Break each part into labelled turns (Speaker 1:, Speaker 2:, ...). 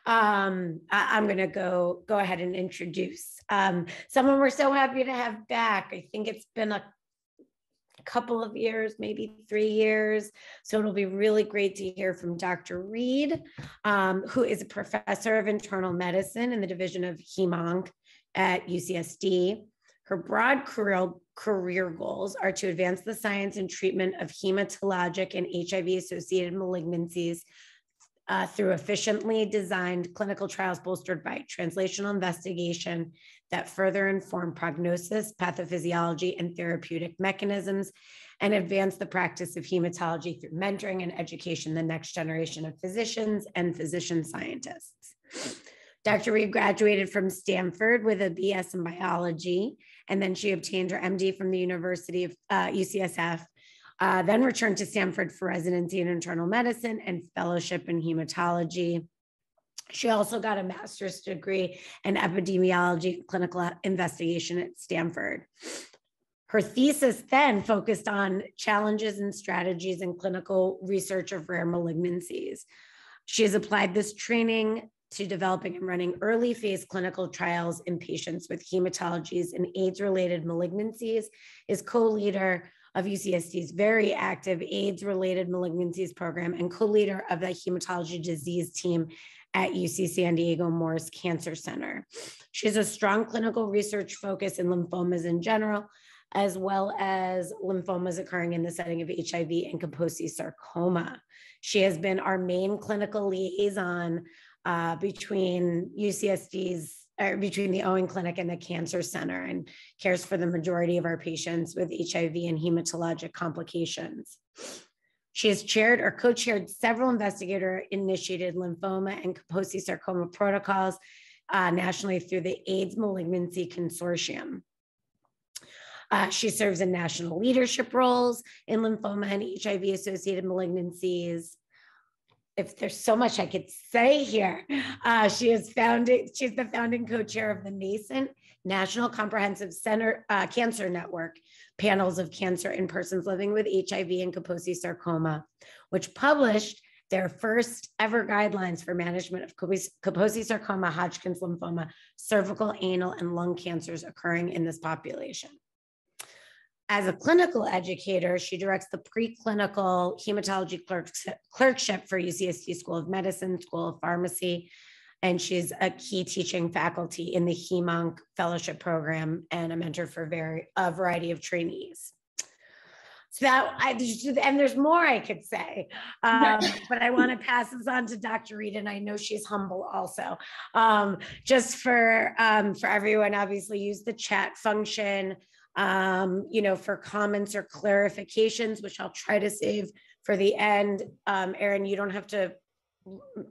Speaker 1: I'm going to go ahead and introduce someone we're so happy to have back. I think it's been a couple of years, maybe 3 years. So it'll be really great to hear from Dr. Reid, who is a professor of internal medicine in the Division of Hem/Onc at UCSD. Her broad career goals are to advance the science and treatment of hematologic and HIV-associated malignancies through efficiently designed clinical trials bolstered by translational investigation that further inform prognosis, pathophysiology, and therapeutic mechanisms, and advance the practice of hematology through mentoring and education the next generation of physicians and physician scientists. Dr. Reid graduated from Stanford with a BS in biology, and then she obtained her MD from the University of UCSF, then returned to Stanford for residency in internal medicine and fellowship in hematology. She also got a master's degree in epidemiology and clinical investigation at Stanford. Her thesis then focused on challenges and strategies in clinical research of rare malignancies. She has applied this training to developing and running early phase clinical trials in patients with hematologies and AIDS-related malignancies, is co-leader of UCSD's very active AIDS-related malignancies program and co-leader of the hematology disease team at UC San Diego Moores Cancer Center. She has a strong clinical research focus in lymphomas in general, as well as lymphomas occurring in the setting of HIV and Kaposi sarcoma. She has been our main clinical liaison between the Owen Clinic and the Cancer Center, and cares for the majority of our patients with HIV and hematologic complications. She has chaired or co-chaired several investigator-initiated lymphoma and Kaposi sarcoma protocols nationally through the AIDS Malignancy Consortium. She serves in national leadership roles in lymphoma and HIV-associated malignancies. If there's so much I could say here, she's the founding co-chair of the nascent National Comprehensive Center Cancer Network, panels of cancer in persons living with HIV and Kaposi sarcoma, which published their first ever guidelines for management of Kaposi sarcoma, Hodgkin's lymphoma, cervical, anal, and lung cancers occurring in this population. As a clinical educator, she directs the preclinical hematology clerkship for UCSD School of Medicine, School of Pharmacy, and she's a key teaching faculty in the Hem/Onc Fellowship Program and a mentor for a variety of trainees. So and there's more I could say, but I want to pass this on to Dr. Reid, and I know she's humble also. Just for everyone, obviously use the chat function, for comments or clarifications, which I'll try to save for the end. Erin, you don't have to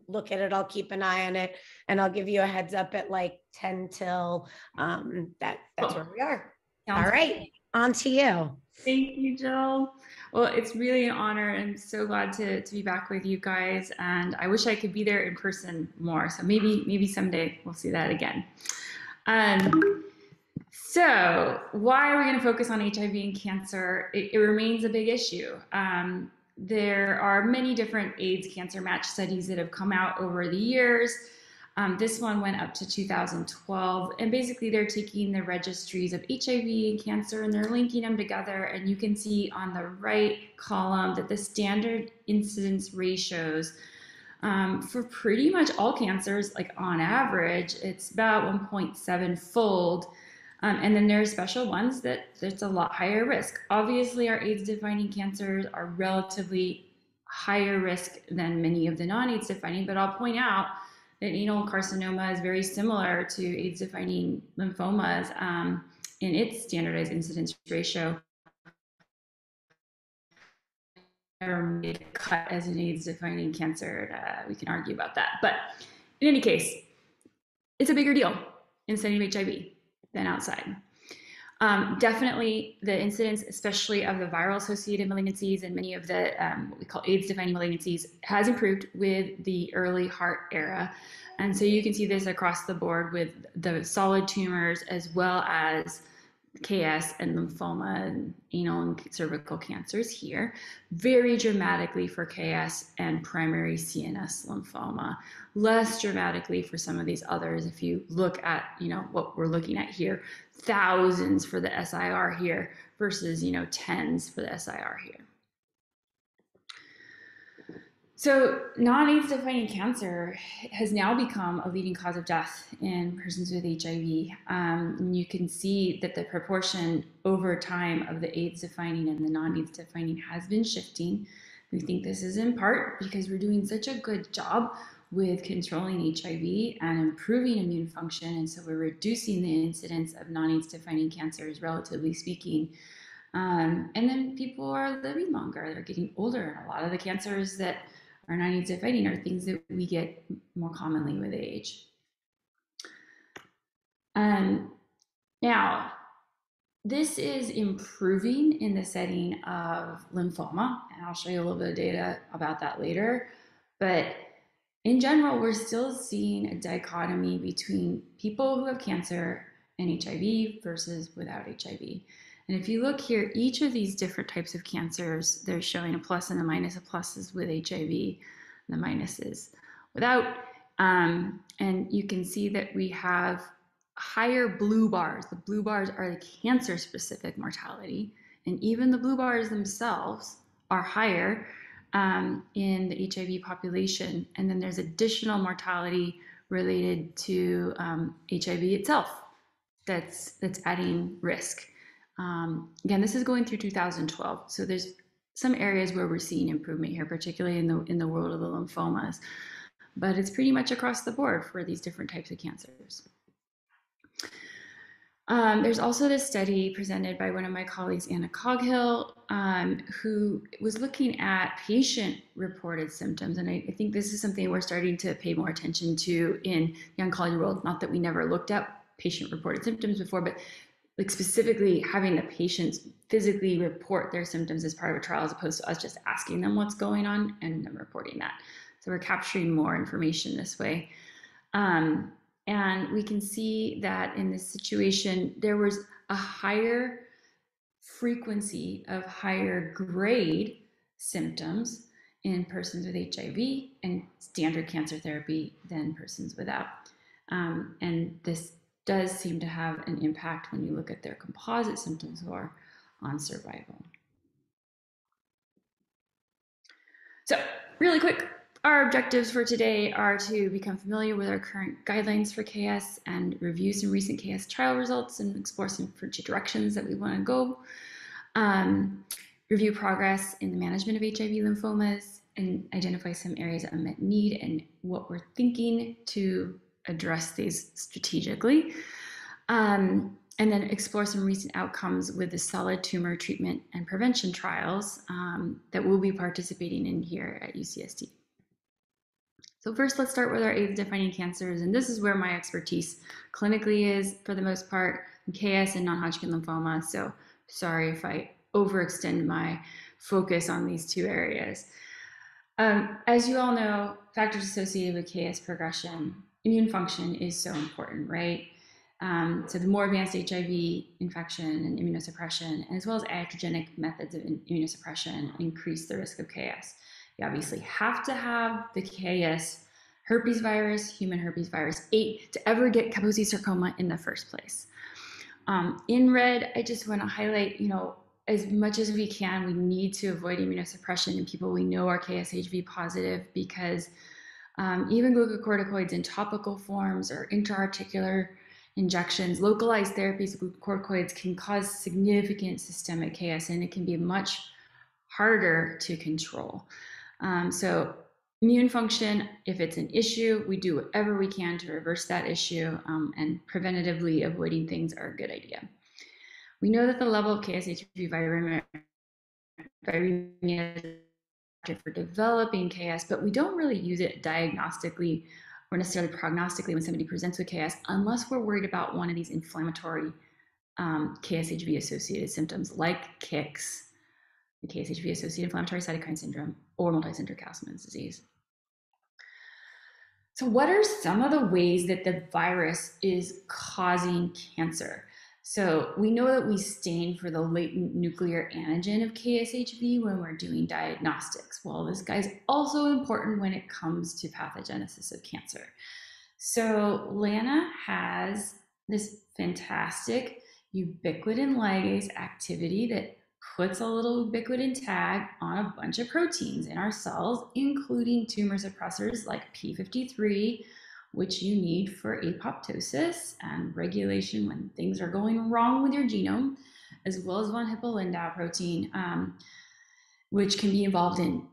Speaker 1: look at it. I'll keep an eye on it, and I'll give you a heads up at like 10 till that's where we are. All right, on to you.
Speaker 2: Thank you, Jill. Well, it's really an honor. I'm so glad to be back with you guys, and I wish I could be there in person more. So maybe someday we'll see that again. So why are we going to focus on HIV and cancer? It remains a big issue. There are many different AIDS cancer match studies that have come out over the years. This one went up to 2012, and basically they're taking the registries of HIV and cancer and they're linking them together, and you can see on the right column that the standard incidence ratios for pretty much all cancers, like on average, it's about 1.7-fold. And then there are special ones that's a lot higher risk. Obviously, our AIDS-defining cancers are relatively higher risk than many of the non-AIDS defining, but I'll point out that anal carcinoma is very similar to AIDS-defining lymphomas in its standardized incidence ratio. Never made a cut as an AIDS-defining cancer. We can argue about that. But in any case, it's a bigger deal in studying HIV than outside. Definitely the incidence, especially of the viral-associated malignancies and many of the what we call AIDS-defining malignancies, has improved with the early heart era. And so you can see this across the board with the solid tumors as well as KS and lymphoma and anal and cervical cancers here, very dramatically for KS and primary CNS lymphoma, less dramatically for some of these others. If you look at, what we're looking at here, thousands for the SIR here versus, tens for the SIR here. So non-AIDS defining cancer has now become a leading cause of death in persons with HIV. And you can see that the proportion over time of the AIDS defining and the non-AIDS defining has been shifting. We think this is in part because we're doing such a good job with controlling HIV and improving immune function. And so we're reducing the incidence of non-AIDS defining cancers, relatively speaking. And then people are living longer, they're getting older. And a lot of the cancers that are non-AIDS defining are things that we get more commonly with age. Now, this is improving in the setting of lymphoma, and I'll show you a little bit of data about that later. But in general, we're still seeing a dichotomy between people who have cancer and HIV versus without HIV. And if you look here, each of these different types of cancers, they're showing a plus and a minus. A plus is with HIV, and the minus is without. And you can see that we have higher blue bars. The blue bars are the cancer-specific mortality, and even the blue bars themselves are higher in the HIV population. And then there's additional mortality related to HIV itself that's adding risk. Again, this is going through 2012, so there's some areas where we're seeing improvement here, particularly in the world of the lymphomas, but it's pretty much across the board for these different types of cancers. There's also this study presented by one of my colleagues, Anna Coghill, who was looking at patient-reported symptoms, and I think this is something we're starting to pay more attention to in the oncology world. Not that we never looked at patient-reported symptoms before, but like specifically having the patients physically report their symptoms as part of a trial, as opposed to us just asking them what's going on and them reporting that. So we're capturing more information this way. And we can see that in this situation, there was a higher frequency of higher grade symptoms in persons with HIV and standard cancer therapy than persons without. And this does seem to have an impact when you look at their composite symptom score on survival. So really quick, our objectives for today are to become familiar with our current guidelines for KS and review some recent KS trial results and explore some future directions that we want to go. Review progress in the management of HIV lymphomas and identify some areas of unmet need and what we're thinking to address these strategically, and then explore some recent outcomes with the solid tumor treatment and prevention trials that we'll be participating in here at UCSD. So first, let's start with our AIDS-defining cancers, and this is where my expertise clinically is, for the most part, KS and non-Hodgkin lymphoma, so sorry if I overextend my focus on these two areas. As you all know, factors associated with KS progression, immune function is so important, right? So the more advanced HIV infection and immunosuppression, as well as iatrogenic methods of immunosuppression, increase the risk of KS. You obviously have to have the KS herpes virus, human herpes virus 8, to ever get Kaposi sarcoma in the first place. In red, I just want to highlight, as much as we can, we need to avoid immunosuppression in people we know are KS-HB positive, because even glucocorticoids in topical forms or intra-articular injections, localized therapies with glucocorticoids can cause significant systemic KS, and it can be much harder to control. So immune function, if it's an issue, we do whatever we can to reverse that issue, and preventatively avoiding things are a good idea. We know that the level of KS-HB viremia for developing KS, but we don't really use it diagnostically or necessarily prognostically when somebody presents with KS, unless we're worried about one of these inflammatory KS-HB associated symptoms like KICS, the KS-HB associated inflammatory cytokine syndrome, or multicentric Castleman's disease. So what are some of the ways that the virus is causing cancer? So we know that we stain for the latent nuclear antigen of KSHB when we're doing diagnostics. Well, this guy's also important when it comes to pathogenesis of cancer. So Lana has this fantastic ubiquitin ligase activity that puts a little ubiquitin tag on a bunch of proteins in our cells, including tumor suppressors like p53, which you need for apoptosis and regulation when things are going wrong with your genome, as well as von Hippel-Lindau protein, which can be involved in,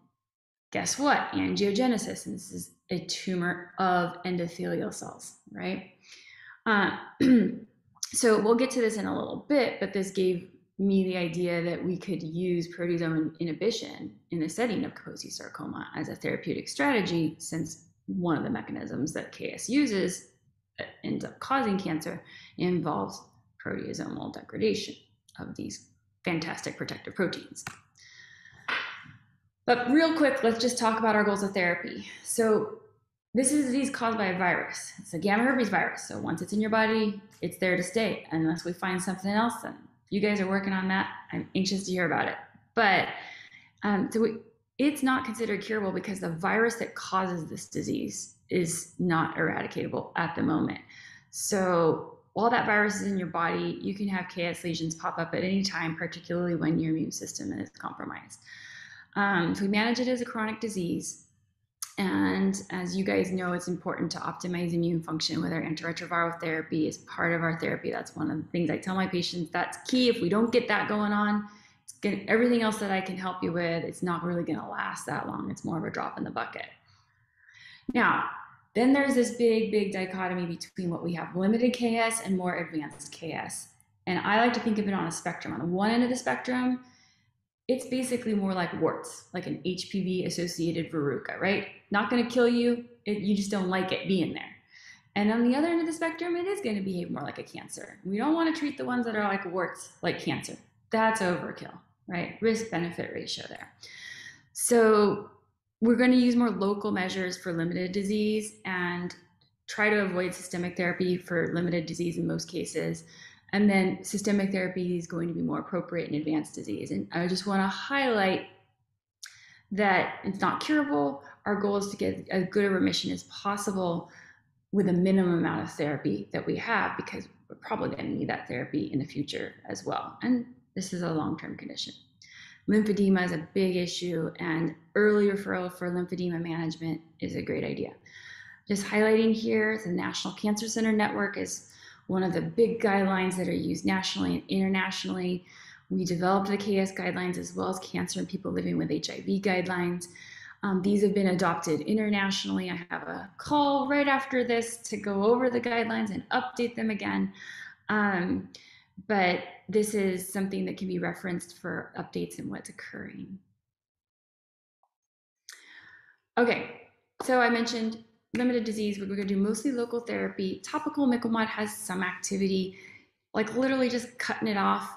Speaker 2: guess what, angiogenesis. And this is a tumor of endothelial cells, right? So we'll get to this in a little bit, but this gave me the idea that we could use proteasome inhibition in the setting of Kaposi sarcoma as a therapeutic strategy, since one of the mechanisms that KS uses that ends up causing cancer involves proteasomal degradation of these fantastic protective proteins. But real quick, let's just talk about our goals of therapy. So this is a disease caused by a virus. It's a gamma herpes virus. So once it's in your body, it's there to stay, unless we find something else. Then you guys are working on that. I'm anxious to hear about it. But it's not considered curable because the virus that causes this disease is not eradicatable at the moment. So while that virus is in your body, you can have KS lesions pop up at any time, particularly when your immune system is compromised. So we manage it as a chronic disease. And as you guys know, it's important to optimize immune function with our antiretroviral therapy as part of our therapy. That's one of the things I tell my patients, that's key. If we don't get that going on, everything else that I can help you with, it's not really going to last that long. It's more of a drop in the bucket. Now, then there's this big dichotomy between what we have limited KS and more advanced KS. And I like to think of it on a spectrum. On the one end of the spectrum, it's basically more like warts, like an HPV-associated verruca, right? Not going to kill you. You just don't like it being there. And on the other end of the spectrum, it is going to behave more like a cancer. We don't want to treat the ones that are like warts like cancer. That's overkill, right? Risk-benefit ratio there. So we're going to use more local measures for limited disease and try to avoid systemic therapy for limited disease in most cases. And then systemic therapy is going to be more appropriate in advanced disease. And I just want to highlight that it's not curable. Our goal is to get as good a remission as possible with a minimum amount of therapy that we have, because we're probably going to need that therapy in the future as well. And this is a long-term condition. Lymphedema is a big issue, and early referral for lymphedema management is a great idea. Just highlighting here, the National Cancer Center Network is one of the big guidelines that are used nationally and internationally. We developed the KS guidelines as well as cancer in people living with HIV guidelines. These have been adopted internationally. I have a call right after this to go over the guidelines and update them again. But this is something that can be referenced for updates in what's occurring. Okay, so I mentioned limited disease. We're going to do mostly local therapy. Topical Micomod has some activity, like literally just cutting it off,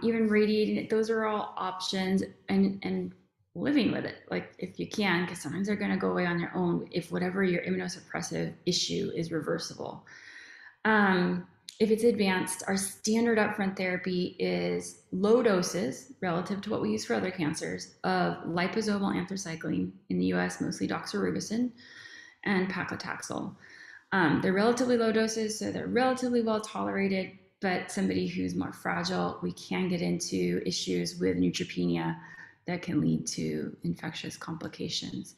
Speaker 2: even radiating it. Those are all options, and living with it, like if you can, because sometimes they're going to go away on their own if whatever your immunosuppressive issue is reversible. If it's advanced, our standard upfront therapy is low doses relative to what we use for other cancers of liposomal anthracycline, in the US mostly doxorubicin, and paclitaxel. They're relatively low doses, so they're relatively well tolerated, but somebody who's more fragile, we can get into issues with neutropenia that can lead to infectious complications.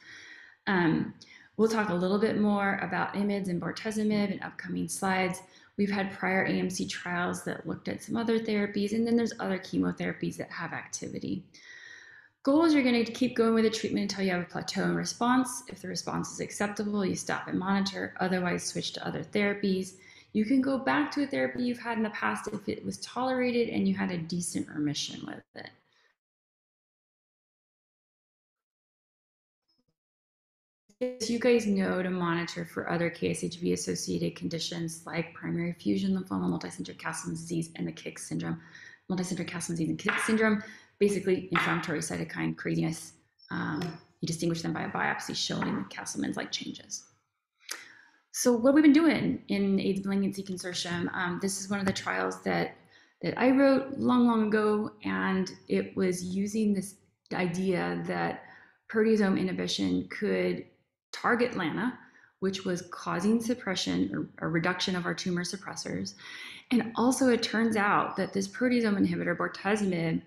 Speaker 2: We'll talk a little bit more about IMiDs and bortezomib in upcoming slides. We've had prior AMC trials that looked at some other therapies, and then there's other chemotherapies that have activity. Goal is you're going to keep going with the treatment until you have a plateau in response. If the response is acceptable, you stop and monitor. Otherwise, switch to other therapies. You can go back to a therapy you've had in the past if it was tolerated and you had a decent remission with it. As you guys know, to monitor for other KSHB-associated conditions like primary fusion lymphoma, multicentric Castleman's disease, and the KICK syndrome. Multicentric Castleman's disease and KICK syndrome, basically inflammatory cytokine craziness. You distinguish them by a biopsy showing Castleman's-like changes. So what we've been doing in AIDS Malignancy Consortium, this is one of the trials that I wrote long ago, and it was using this idea that proteasome inhibition could target LANA, which was causing suppression or reduction of our tumor suppressors. And also it turns out that this proteasome inhibitor, bortezomib,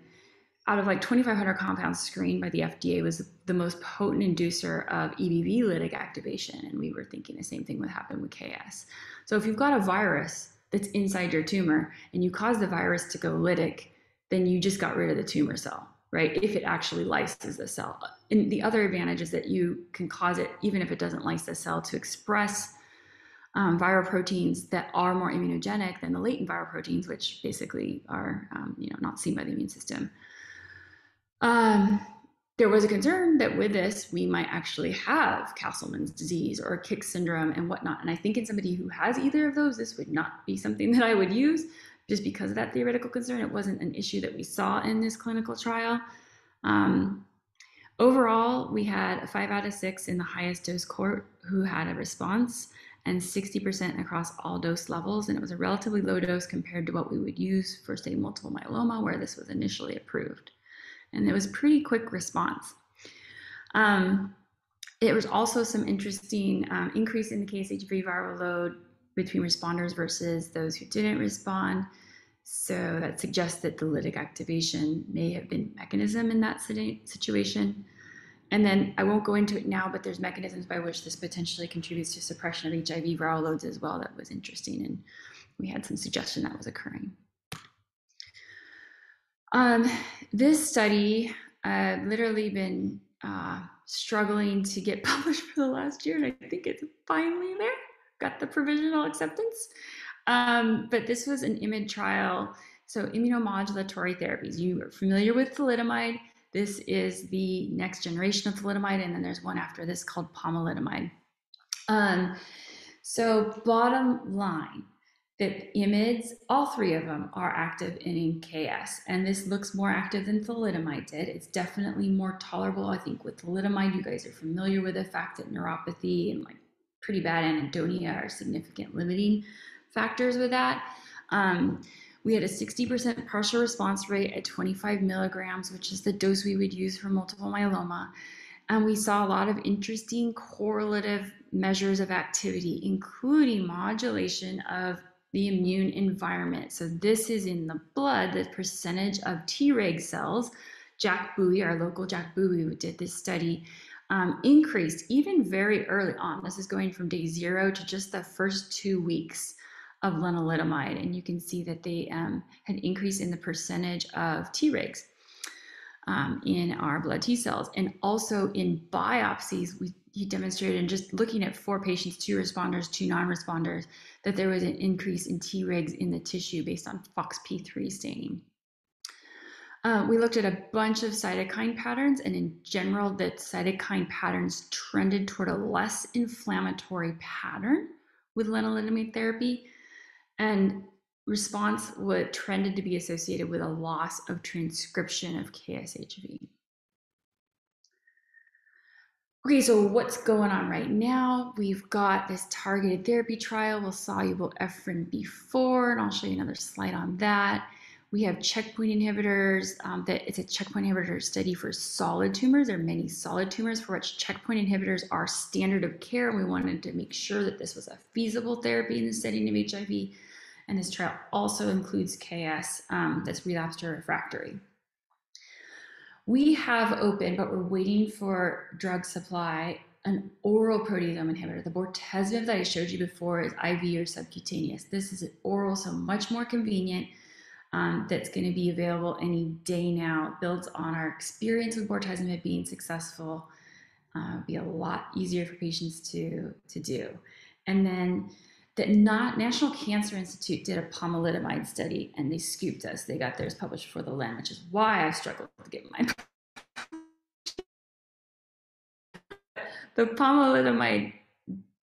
Speaker 2: out of like 2,500 compounds screened by the FDA, was the most potent inducer of EBV lytic activation. And we were thinking the same thing would happen with KS. So if you've got a virus that's inside your tumor and you cause the virus to go lytic, then you just got rid of the tumor cell, right? If it actually lyses the cell. And the other advantage is that you can cause it, even if it doesn't lyse the cell, to express viral proteins that are more immunogenic than the latent viral proteins, which basically are not seen by the immune system. There was a concern that with this, we might actually have Castleman's disease or Kick syndrome and whatnot. And I think in somebody who has either of those, this would not be something that I would use just because of that theoretical concern. It wasn't an issue that we saw in this clinical trial. Overall, we had a 5 out of 6 in the highest dose cohort who had a response, and 60% across all dose levels. And it was a relatively low dose compared to what we would use for, say, multiple myeloma, where this was initially approved. And it was a pretty quick response. There was also some interesting increase in the KSHV viral load between responders versus those who didn't respond. So that suggests that the lytic activation may have been mechanism in that situation. And then I won't go into it now, but there's mechanisms by which this potentially contributes to suppression of HIV viral loads as well. That was interesting, and we had some suggestion that was occurring. This study, I've literally been struggling to get published for the last year, and I think it's finally there. Got the provisional acceptance. But this was an IMID trial. So immunomodulatory therapies. You are familiar with thalidomide. This is the next generation of thalidomide, and then there's one after this called pomalidomide. So bottom line, that IMIDs, all three of them are active in KS, and this looks more active than thalidomide did. It's definitely more tolerable. I think with thalidomide, you guys are familiar with the fact that neuropathy and like pretty bad anhedonia are significant limiting factors with that. We had a 60% partial response rate at 25 milligrams, which is the dose we would use for multiple myeloma. And we saw a lot of interesting correlative measures of activity, including modulation of the immune environment. So this is in the blood, the percentage of Treg cells. Jack Bowie, our local Jack Bowie, who did this study, increased even very early on. This is going from day 0 to just the first 2 weeks of lenalidomide. And you can see that they had increased in the percentage of Tregs in our blood T cells. And also in biopsies, he demonstrated in just looking at 4 patients, 2 responders, 2 non-responders, that there was an increase in Tregs in the tissue based on FOXP3 staining. We looked at a bunch of cytokine patterns, and in general, the cytokine patterns trended toward a less inflammatory pattern with lenalidomide therapy, and response trended to be associated with a loss of transcription of KSHV. Okay, so what's going on right now? We've got this targeted therapy trial with soluble Ephrin B4, and I'll show you another slide on that. We have checkpoint inhibitors. It's a checkpoint inhibitor study for solid tumors. There are many solid tumors for which checkpoint inhibitors are standard of care. We wanted to make sure that this was a feasible therapy in the setting of HIV. And this trial also includes KS that's relapsed or refractory. We have open, but we're waiting for drug supply, an oral proteasome inhibitor. The bortezomib that I showed you before is IV or subcutaneous. This is an oral, so much more convenient. That's going to be available any day now. It builds on our experience with bortezomib being successful. Be a lot easier for patients to do. And then the National Cancer Institute did a pomalidomide study, and they scooped us. They got theirs published before the LEN, which is why I've struggled to get mine. The pomalidomide,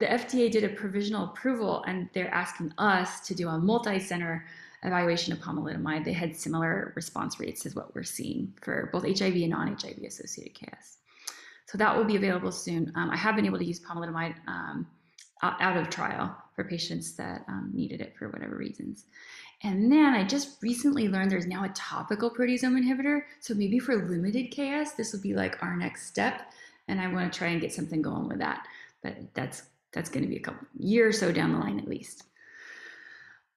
Speaker 2: the FDA did a provisional approval, and they're asking us to do a multi-center evaluation of pomalidomide. They had similar response rates as what we're seeing for both HIV and non-HIV associated KS. So that will be available soon. I have been able to use pomalidomide out of trial for patients that needed it for whatever reasons. And then I just recently learned there's now a topical proteasome inhibitor. So maybe for limited KS, this will be like our next step. And I want to try and get something going with that. But that's going to be a couple years or so down the line at least.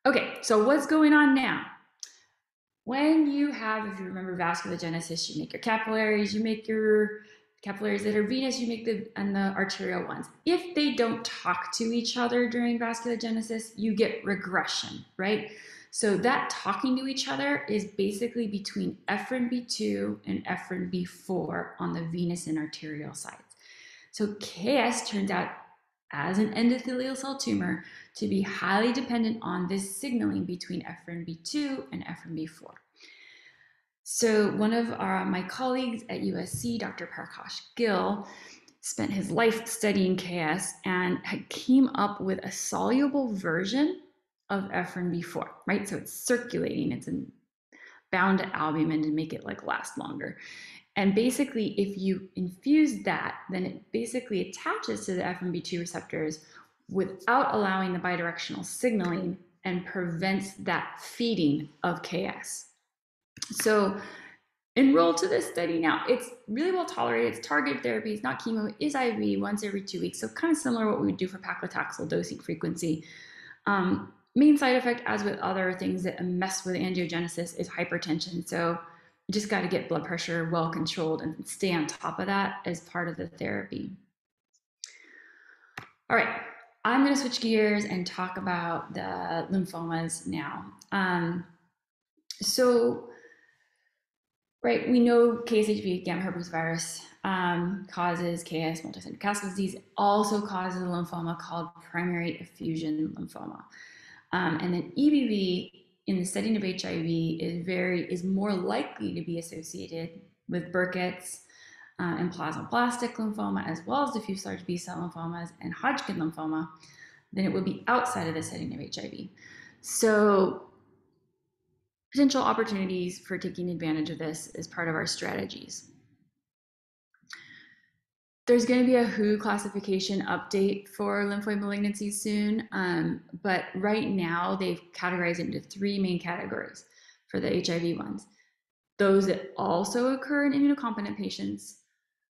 Speaker 2: Okay, so what's going on now? When you have, if you remember vasculogenesis, you make your capillaries, you make your capillaries that are venous, you make the arterial ones. If they don't talk to each other during vasculogenesis, you get regression, right? So that talking to each other is basically between Ephrin B2 and Ephrin B4 on the venous and arterial sides. So KS turns out, as an endothelial cell tumor, to be highly dependent on this signaling between Ephrin B2 and Ephrin B4. So one of my colleagues at USC, Dr. Prakash Gill, spent his life studying KS and came up with a soluble version of Ephrin B4, right? So it's circulating, it's bound to albumin to make it like last longer. And basically, if you infuse that, then it basically attaches to the Ephrin B2 receptors without allowing the bidirectional signaling and prevents that feeding of KS. So enroll to this study now. It's really well tolerated. It's targeted therapy. It's not chemo. It is IV once every 2 weeks. So kind of similar to what we would do for paclitaxel dosing frequency. Main side effect, as with other things that mess with angiogenesis, is hypertension. So you just got to get blood pressure well controlled and stay on top of that as part of the therapy. All right, I'm going to switch gears and talk about the lymphomas now. Right, we know KSHV, gamma herpes virus, causes KS, multisystem cascade disease. It also causes a lymphoma called primary effusion lymphoma. And then EBV in the setting of HIV is more likely to be associated with Burkitt's and plasmablastic lymphoma, as well as diffuse large B-cell lymphomas and Hodgkin lymphoma, than it would be outside of the setting of HIV. So potential opportunities for taking advantage of this as part of our strategies. There's going to be a WHO classification update for lymphoid malignancies soon, but right now they've categorized it into 3 main categories for the HIV ones. Those that also occur in immunocompetent patients,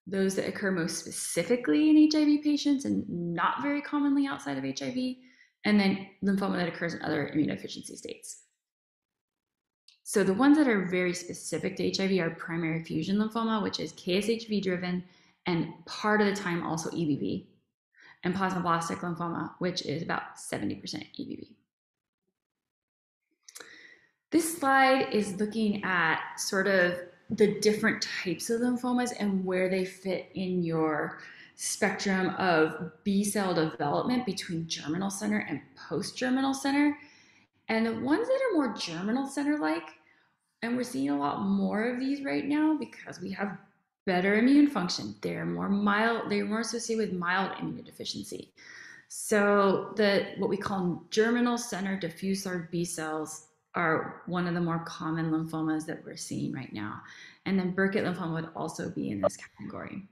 Speaker 2: those that occur most specifically in HIV patients and not very commonly outside of HIV, and then lymphoma that occurs in other immunodeficiency states. So the ones that are very specific to HIV are primary effusion lymphoma, which is KSHV driven, and part of the time also EBV, and plasmablastic lymphoma, which is about 70% EBV. This slide is looking at sort of the different types of lymphomas and where they fit in your spectrum of B-cell development between germinal center and post-germinal center. And the ones that are more germinal center-like, and we're seeing a lot more of these right now because we have better immune function. They're more mild, they're more associated with mild immunodeficiency. So what we call germinal center diffuse large B cells are one of the more common lymphomas that we're seeing right now. And then Burkitt lymphoma would also be in this category.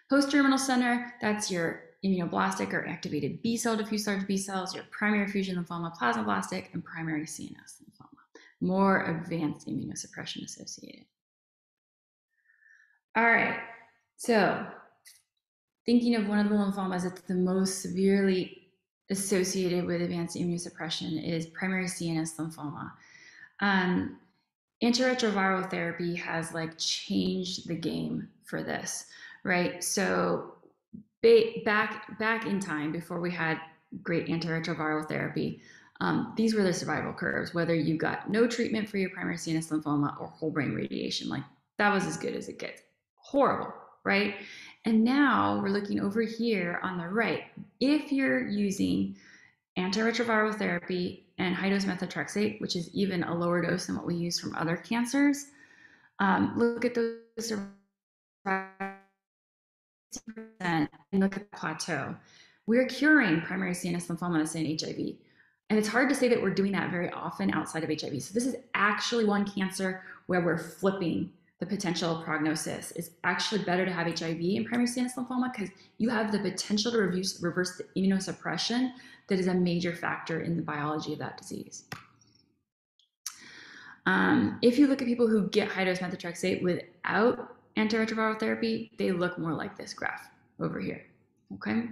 Speaker 2: Post-germinal center, that's your immunoblastic or activated B cell diffuse large B cells, your primary effusion lymphoma, plasmablastic, and primary CNS lymphoma. More advanced immunosuppression associated. All right, so thinking of one of the lymphomas that's the most severely associated with advanced immunosuppression is primary CNS lymphoma. Antiretroviral therapy has like changed the game for this, right? So back in time, before we had great antiretroviral therapy, these were the survival curves, whether you got no treatment for your primary CNS lymphoma or whole brain radiation. Like that was as good as it gets. Horrible, right? And now we're looking over here on the right. If you're using antiretroviral therapy and high-dose methotrexate, which is even a lower dose than what we use from other cancers, look at those and look at the plateau. We're curing primary CNS lymphomas in HIV. And it's hard to say that we're doing that very often outside of HIV. So this is actually one cancer where we're flipping the potential prognosis. It's actually better to have HIV in primary CNS lymphoma because you have the potential to reverse the immunosuppression that is a major factor in the biology of that disease. If you look at people who get high-dose methotrexate without antiretroviral therapy, they look more like this graph over here, okay?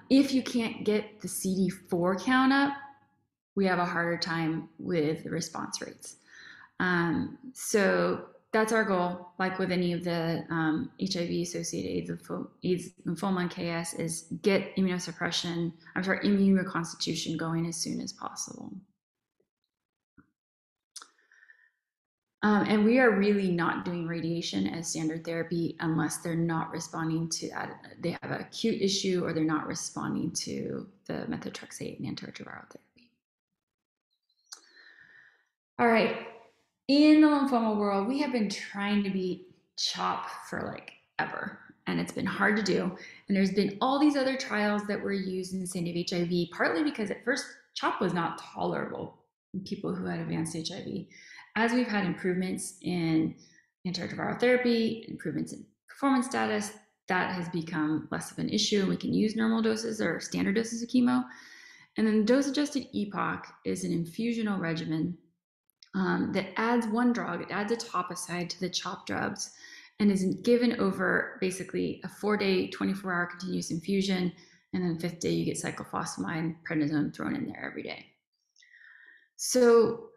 Speaker 2: If you can't get the CD4 count up, we have a harder time with the response rates. So that's our goal, like with any of the HIV-associated AIDS, lymphoma, and KS, is get immunosuppression, immune reconstitution going as soon as possible. And we are really not doing radiation as standard therapy unless they're not responding to that. They have an acute issue or they're not responding to the methotrexate and antiretroviral therapy. All right. In the lymphoma world, we have been trying to beat CHOP for like ever, and it's been hard to do. And there's been all these other trials that were used in the setting of HIV, partly because at first CHOP was not tolerable in people who had advanced HIV. As we've had improvements in antiretroviral therapy, improvements in performance status, that has become less of an issue, and we can use normal doses or standard doses of chemo. And then dose-adjusted EPOCH is an infusional regimen that adds one drug, it adds a topicide to the CHOP drugs, and is given over basically a 4-day, 24-hour continuous infusion, and then the 5th day you get cyclophosphamide and prednisone thrown in there every day. So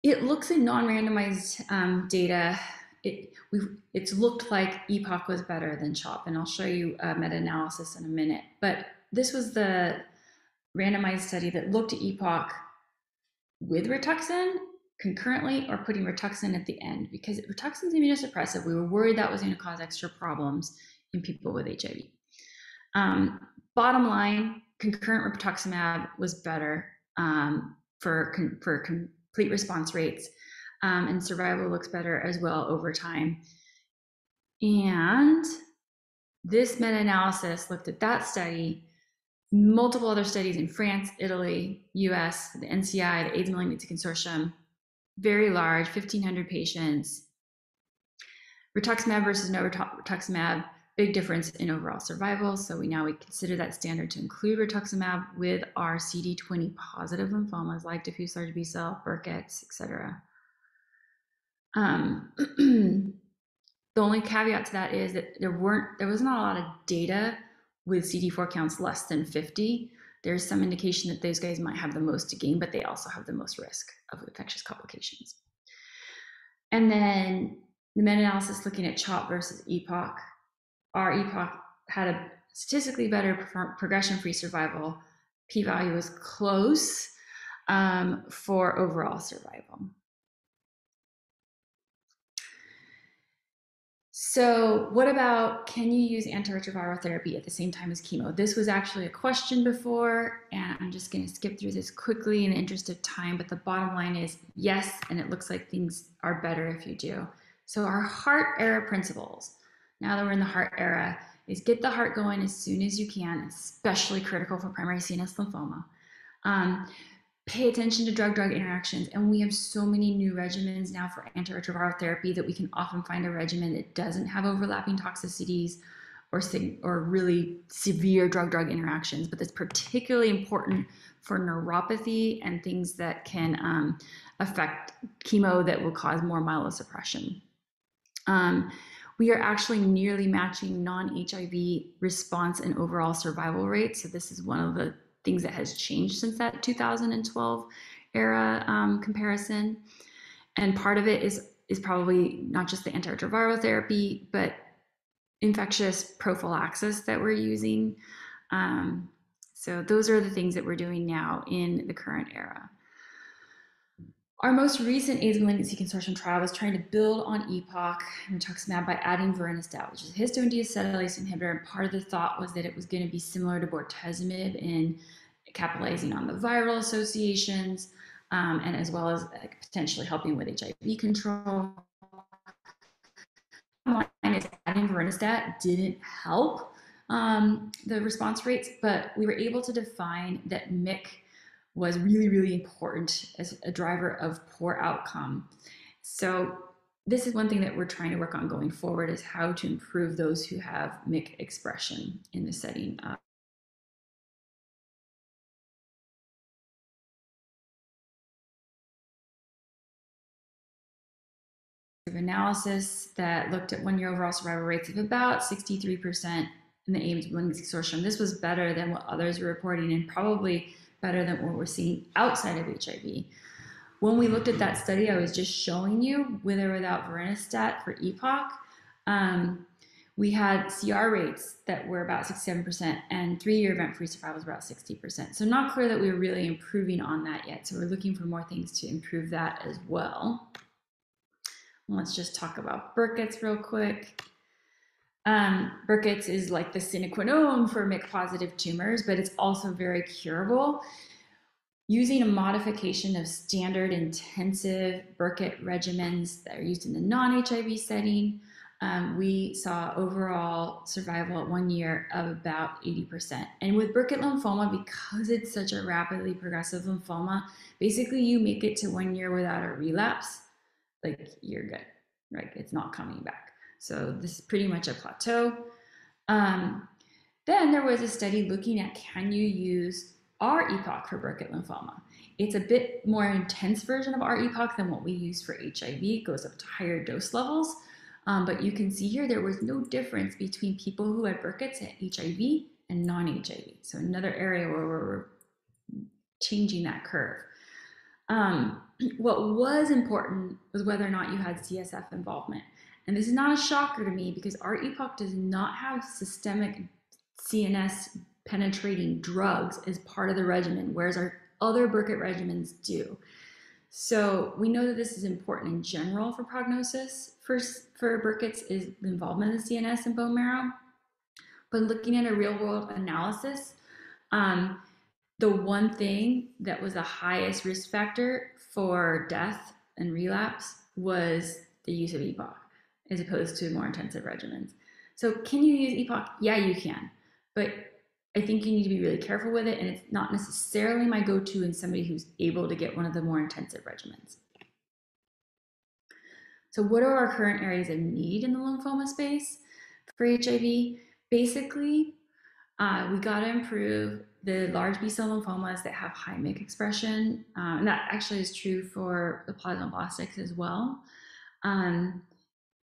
Speaker 2: it looks in non-randomized data, it's looked like EPOCH was better than CHOP, and I'll show you a meta-analysis in a minute. But this was the randomized study that looked at EPOCH with Rituxan concurrently or putting Rituxan at the end, because Rituxan's immunosuppressive. We were worried that was going to cause extra problems in people with HIV. Bottom line, concurrent rituximab was better for complete response rates, and survival looks better as well over time. And this meta-analysis looked at that study, multiple other studies in France, Italy, US, the NCI, the AIDS Malignancy Consortium, very large, 1,500 patients. Rituximab versus no rituximab, big difference in overall survival. So we consider that standard to include rituximab with our CD20 positive lymphomas like diffuse large B-cell, Burkitt's, etc. The only caveat to that is that there was not a lot of data with CD4 counts less than 50. There's some indication that those guys might have the most to gain, but they also have the most risk of infectious complications. And then the meta-analysis looking at CHOP versus EPOCH. Our EPOCH had a statistically better progression-free survival. P-value was close for overall survival. So what about, can you use antiretroviral therapy at the same time as chemo? This was actually a question before, and I'm just going to skip through this quickly in the interest of time, but the bottom line is yes, and it looks like things are better if you do. So our heart era principles, now that we're in the heart era, is get the heart going as soon as you can, especially critical for primary CNS lymphoma. Pay attention to drug-drug interactions, and we have so many new regimens now for antiretroviral therapy that we can often find a regimen that doesn't have overlapping toxicities or really severe drug-drug interactions, but that's particularly important for neuropathy and things that can affect chemo that will cause more myelosuppression. We are actually nearly matching non-HIV response and overall survival rates, so this is one of the things that has changed since that 2012 era comparison. And part of it is probably not just the antiretroviral therapy, but infectious prophylaxis that we're using. So those are the things that we're doing now in the current era. Our most recent AIDS Malignancy Consortium trial was trying to build on EPOCH and rituximab by adding vorinostat, which is a histone deacetylase inhibitor. And part of the thought was that it was going to be similar to bortezomib in capitalizing on the viral associations, and as well as potentially helping with HIV control. Adding vorinostat didn't help the response rates, but we were able to define that MYC was really, really important as a driver of poor outcome. So this is one thing that we're trying to work on going forward, is how to improve those who have MYC expression in the setting of analysis that looked at 1-year overall survival rates of about 63% in the AIDS Wings Consortium. This was better than what others were reporting, and probably better than what we're seeing outside of HIV. When we looked at that study I was just showing you, with or without vorinostat for EPOC, we had CR rates that were about 67%, and 3-year event-free survival was about 60%. So not clear that we were really improving on that yet. So we're looking for more things to improve that as well. Let's just talk about Burkitt's real quick. Burkitt's is like the sine qua non for MYC-positive tumors, but it's also very curable. Using a modification of standard intensive Burkitt regimens that are used in the non-HIV setting, we saw overall survival at 1 year of about 80%. And with Burkitt lymphoma, because it's such a rapidly progressive lymphoma, basically you make it to 1 year without a relapse, like you're good, right? It's not coming back. So this is pretty much a plateau. Then there was a study looking at, can you use R-EPOC for Burkitt lymphoma? It's a bit more intense version of R-EPOC than what we use for HIV. It goes up to higher dose levels. But you can see here there was no difference between people who had Burkitt's and HIV and non-HIV. So another area where we're changing that curve. What was important was whether or not you had CSF involvement. And this is not a shocker to me, because our EPOC does not have systemic CNS penetrating drugs as part of the regimen, whereas our other Burkitt regimens do. So we know that this is important in general for prognosis for Burkitt's, is the involvement of the CNS and bone marrow. But looking at a real world analysis, the one thing that was the highest risk factor for death and relapse was the use of EPOC, as opposed to more intensive regimens. So can you use EPOC? Yeah, you can. But I think you need to be really careful with it, and it's not necessarily my go-to in somebody who's able to get one of the more intensive regimens. So what are our current areas of need in the lymphoma space for HIV? Basically, we got to improve the large B-cell lymphomas that have high MYC expression, and that actually is true for the plasmablastics as well. And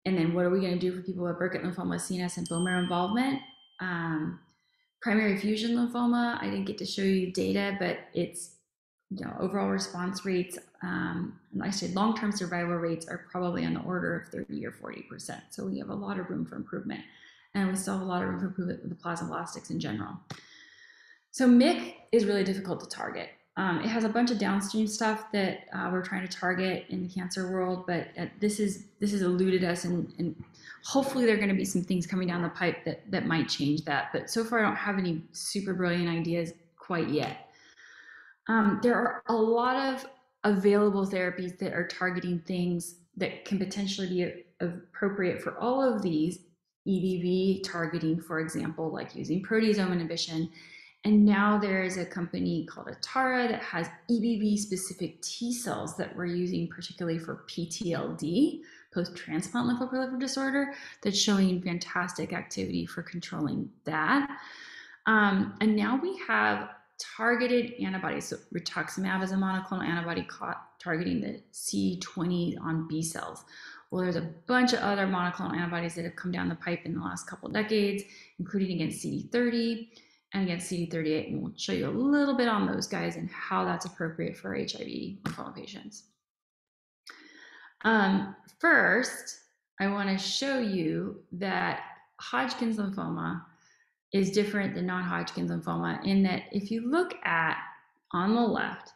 Speaker 2: then what are we going to do for people with Burkitt lymphoma, CNS and bone marrow involvement? Primary fusion lymphoma, I didn't get to show you data, but it's, overall response rates, and I say long-term survival rates are probably on the order of 30 or 40%. So we have a lot of room for improvement. And we still have a lot of room for improvement with the plasmablastics in general. So MYC is really difficult to target. It has a bunch of downstream stuff that we're trying to target in the cancer world, but this has eluded us, and hopefully there are going to be some things coming down the pipe that might change that. But so far I don't have any super brilliant ideas quite yet. There are a lot of available therapies that are targeting things that can potentially be appropriate for all of these. EBV targeting, for example, like using proteasome inhibition. And now there is a company called Atara that has EBV-specific T cells that we're using particularly for PTLD, post-transplant lymphoproliferative disorder, that's showing fantastic activity for controlling that. And now we have targeted antibodies. So rituximab is a monoclonal antibody targeting the CD20 on B cells. Well, there's a bunch of other monoclonal antibodies that have come down the pipe in the last couple of decades, including against CD30 and against CD38. And we'll show you a little bit on those guys and how that's appropriate for HIV lymphoma patients. First, I want to show you that Hodgkin's lymphoma is different than non-Hodgkin's lymphoma in that if you look at, on the left,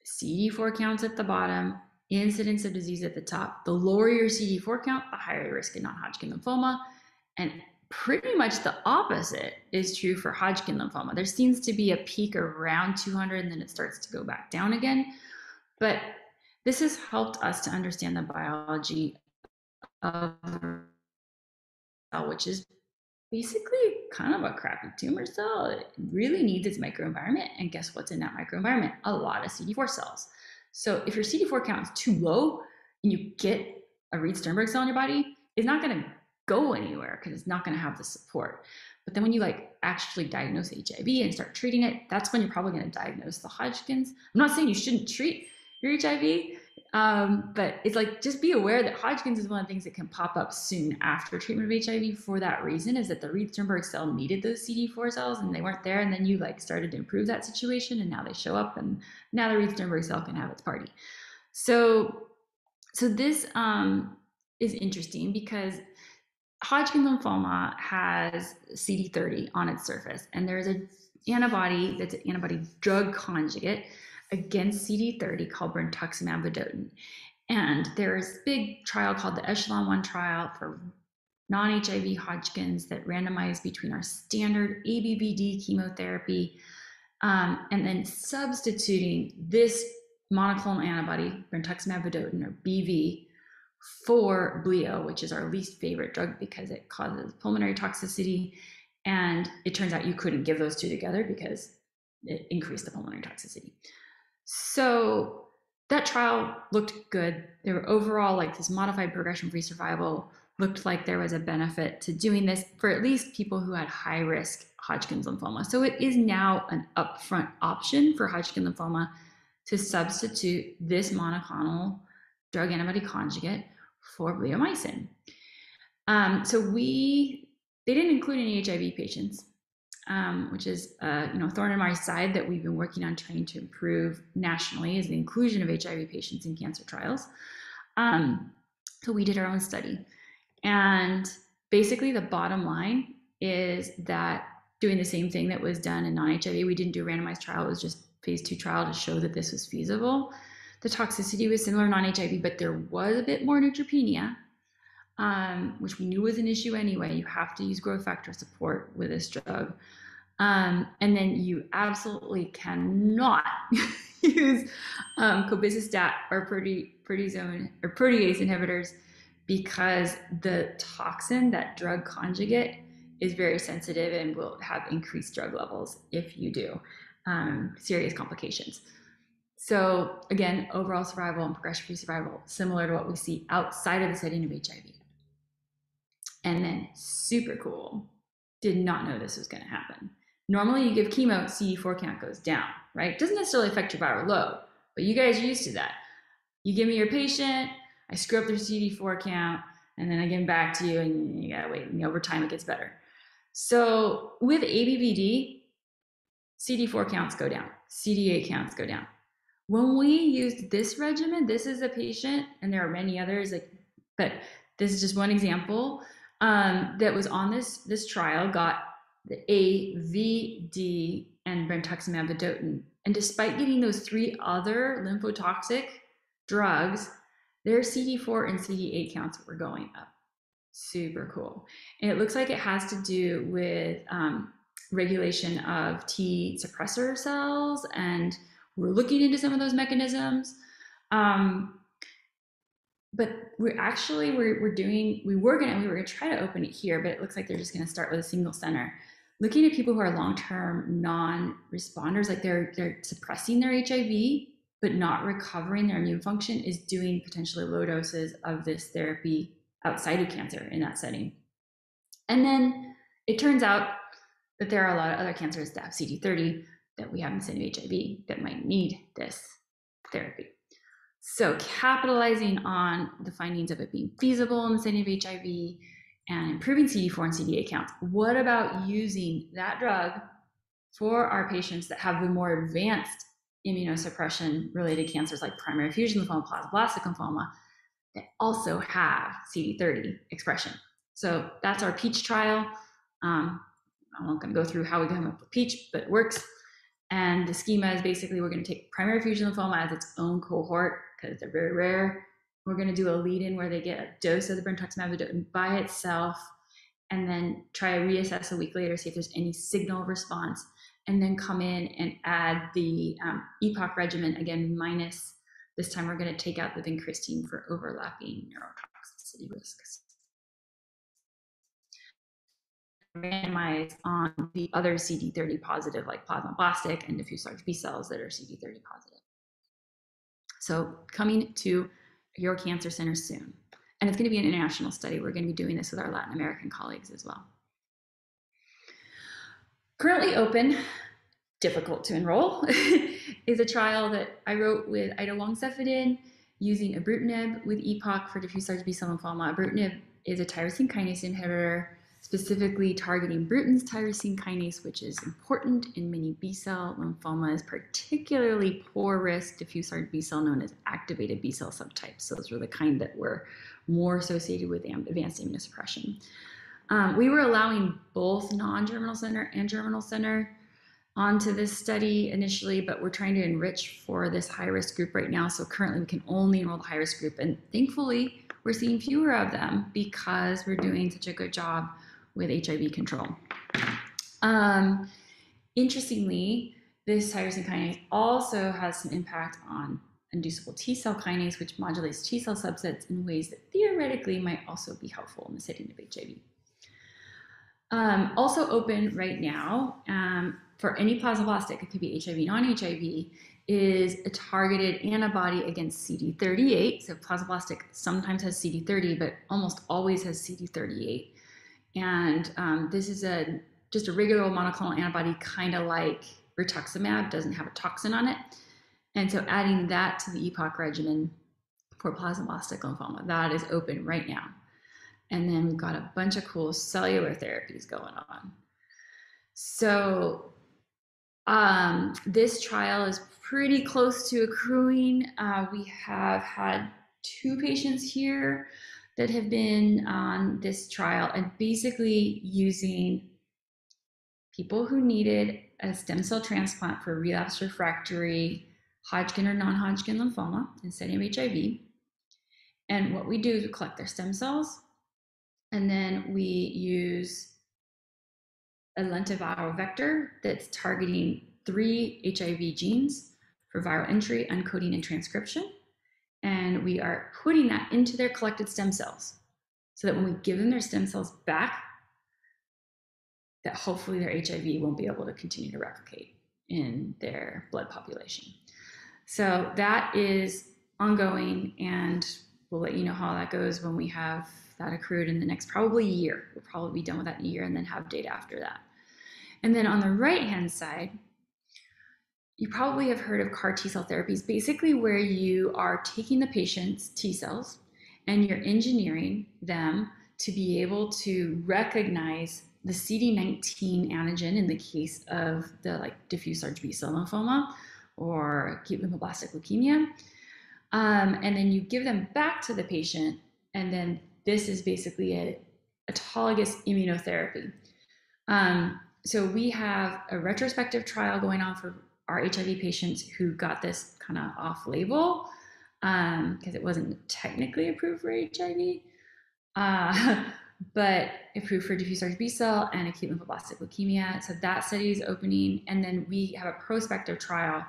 Speaker 2: CD4 counts at the bottom, incidence of disease at the top, the lower your CD4 count, the higher your risk of non-Hodgkin lymphoma. And pretty much the opposite is true for Hodgkin lymphoma. There seems to be a peak around 200 and then it starts to go back down again. But this has helped us to understand the biology of the cell, which is basically kind of a crappy tumor cell. It really needs its microenvironment. And guess what's in that microenvironment? A lot of CD4 cells. So if your CD4 count is too low and you get a Reed-Sternberg cell in your body, it's not going to go anywhere because it's not going to have the support. But then when you actually diagnose HIV and start treating it, that's when you're probably going to diagnose the Hodgkin's. I'm not saying you shouldn't treat your HIV, but it's just be aware that Hodgkin's is one of the things that can pop up soon after treatment of HIV for that reason, is that the Reed-Sternberg cell needed those CD4 cells and they weren't there. And then you started to improve that situation and now they show up and now the Reed-Sternberg cell can have its party. So this is interesting because Hodgkin lymphoma has CD30 on its surface, and there's an antibody that's an antibody drug conjugate against CD30 called brentuximab vedotin. And there's a big trial called the Echelon-1 trial for non-HIV Hodgkin's that randomized between our standard ABVD chemotherapy and then substituting this monoclonal antibody, brentuximab vedotin, or BV, for bleo, which is our least favorite drug because it causes pulmonary toxicity. And it turns out you couldn't give those two together because it increased the pulmonary toxicity. So that trial looked good. They were overall this modified progression-free survival looked like there was a benefit to doing this for at least people who had high-risk Hodgkin's lymphoma. So it is now an upfront option for Hodgkin lymphoma to substitute this monoclonal drug antibody conjugate for bleomycin. So they didn't include any HIV patients, which is thorn in my side that we've been working on trying to improve nationally, is the inclusion of HIV patients in cancer trials. So we did our own study. And basically the bottom line is that doing the same thing that was done in non-HIV, we didn't do a randomized trial, it was just phase 2 trial to show that this was feasible. The toxicity was similar non-HIV, but there was a bit more neutropenia, which we knew was an issue anyway. You have to use growth factor support with this drug. And then you absolutely cannot use cobicistat or proteasome or protease inhibitors because the toxin, that drug conjugate, is very sensitive and will have increased drug levels if you do. Serious complications. So again, overall survival and progression-free survival, similar to what we see outside of the setting of HIV. And then super cool, did not know this was going to happen. Normally you give chemo, CD4 count goes down, right? Doesn't necessarily affect your viral load, but you guys are used to that. You give me your patient, I screw up their CD4 count, and then I give them back to you and you gotta wait, and over time it gets better. So with ABVD, CD4 counts go down, CD8 counts go down. When we used this regimen, this is a patient, and there are many others, but this is just one example, that was on this trial, got the AVD and brentuximab vedotin. And despite getting those 3 other lymphotoxic drugs, their CD4 and CD8 counts were going up. Super cool. And it looks like it has to do with regulation of T suppressor cells, and we're looking into some of those mechanisms. But we were gonna try to open it here, but it looks like they're just gonna start with a single center. Looking at people who are long-term non-responders, they're suppressing their HIV, but not recovering their immune function, is doing potentially low doses of this therapy outside of cancer in that setting. And then it turns out that there are a lot of other cancers that have CD30 that we have in the setting of HIV that might need this therapy. So capitalizing on the findings of it being feasible in the setting of HIV and improving CD4 and CD8 counts, what about using that drug for our patients that have the more advanced immunosuppression-related cancers like primary fusion lymphoma, plasmablastic lymphoma, that also have CD30 expression? So that's our PEACH trial. I'm not going to go through how we come up with PEACH, but it works. And the schema is basically we're going to take primary fusion lymphoma as its own cohort because they're very rare. We're going to do a lead-in where they get a dose of the brentuximab vedotin by itself, and then try to reassess a week later, see if there's any signal of response, and then come in and add the EPOCH regimen, again, minus, this time we're going to take out the vincristine for overlapping neurotoxicity risks. randomized on the other CD30 positive, like plasmablastic and diffuse large B cells that are CD30 positive. So coming to your cancer center soon. And it's going to be an international study. We're going to be doing this with our Latin American colleagues as well. Currently open, difficult to enroll, is a trial that I wrote with idolongcefidine using ibrutinib with EPOC for diffuse large B-cell lymphoma. Ibrutinib is a tyrosine kinase inhibitor, specifically targeting Bruton's tyrosine kinase, which is important in many B-cell lymphomas, particularly poor risk diffuse large B-cell known as activated B-cell subtypes. Those were the kind that were more associated with advanced immunosuppression. We were allowing both non-germinal center and germinal center onto this study initially, but we're trying to enrich for this high-risk group right now. So currently we can only enroll the high-risk group, and thankfully we're seeing fewer of them because we're doing such a good job with HIV control. Interestingly, this tyrosine kinase also has some impact on inducible T cell kinase, which modulates T cell subsets in ways that theoretically might also be helpful in the setting of HIV. Also open right now for any plasmablastic, it could be HIV, non-HIV, is a targeted antibody against CD38. So plasmablastic sometimes has CD30, but almost always has CD38. And this is just a regular monoclonal antibody, kind of like rituximab, doesn't have a toxin on it. And so adding that to the EPOC regimen for plasmablastic lymphoma, that is open right now. And then we've got a bunch of cool cellular therapies going on. So this trial is pretty close to accruing. We have had 2 patients here that have been on this trial, and basically using people who needed a stem cell transplant for relapsed refractory Hodgkin or non-Hodgkin lymphoma in setting of HIV. And what we do is we collect their stem cells, and then we use a lentiviral vector that's targeting 3 HIV genes for viral entry, encoding, and transcription. And we are putting that into their collected stem cells so that when we give them their stem cells back, that hopefully their HIV won't be able to continue to replicate in their blood population. So that is ongoing, and we'll let you know how that goes when we have that accrued in the next probably year. We'll probably be done with that in a year and then have data after that. And then on the right-hand side, you probably have heard of CAR T-cell therapies, basically where you are taking the patient's T-cells and you're engineering them to be able to recognize the CD19 antigen in the case of the diffuse large B-cell lymphoma or acute lymphoblastic leukemia. And then you give them back to the patient, and then this is basically an autologous immunotherapy. So we have a retrospective trial going on for our HIV patients who got this kind of off-label because it wasn't technically approved for HIV, but approved for diffuse large B-cell and acute lymphoblastic leukemia. So that study is opening, and then we have a prospective trial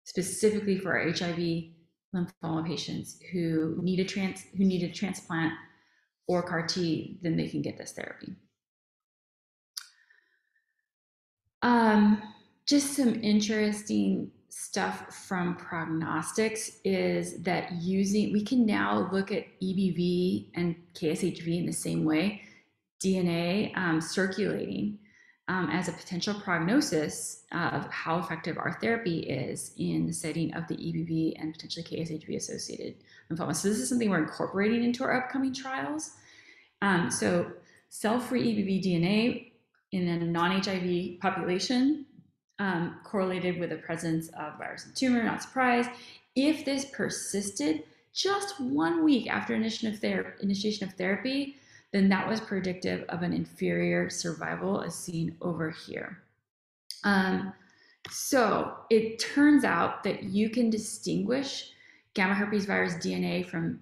Speaker 2: specifically for our HIV lymphoma patients who need a transplant or CAR T, then they can get this therapy. Just some interesting stuff from prognostics is that we can now look at EBV and KSHV in the same way, DNA circulating as a potential prognosis of how effective our therapy is in the setting of the EBV and potentially KSHV associated lymphoma. So this is something we're incorporating into our upcoming trials. So cell-free EBV DNA in a non-HIV population correlated with the presence of virus in tumor, not surprised. If this persisted just 1 week after initiation of therapy, then that was predictive of an inferior survival as seen over here. So it turns out that you can distinguish gamma herpes virus DNA from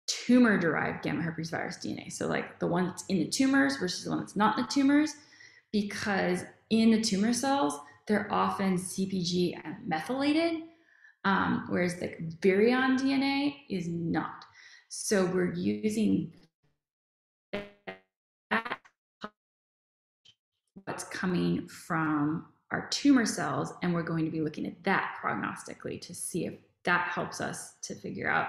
Speaker 2: tumor-derived gamma herpes virus DNA. So like the one that's in the tumors versus the one that's not in the tumors, because in the tumor cells, they're often CpG and methylated, whereas the virion DNA is not. So we're using that what's coming from our tumor cells, and we're going to be looking at that prognostically to see if that helps us to figure out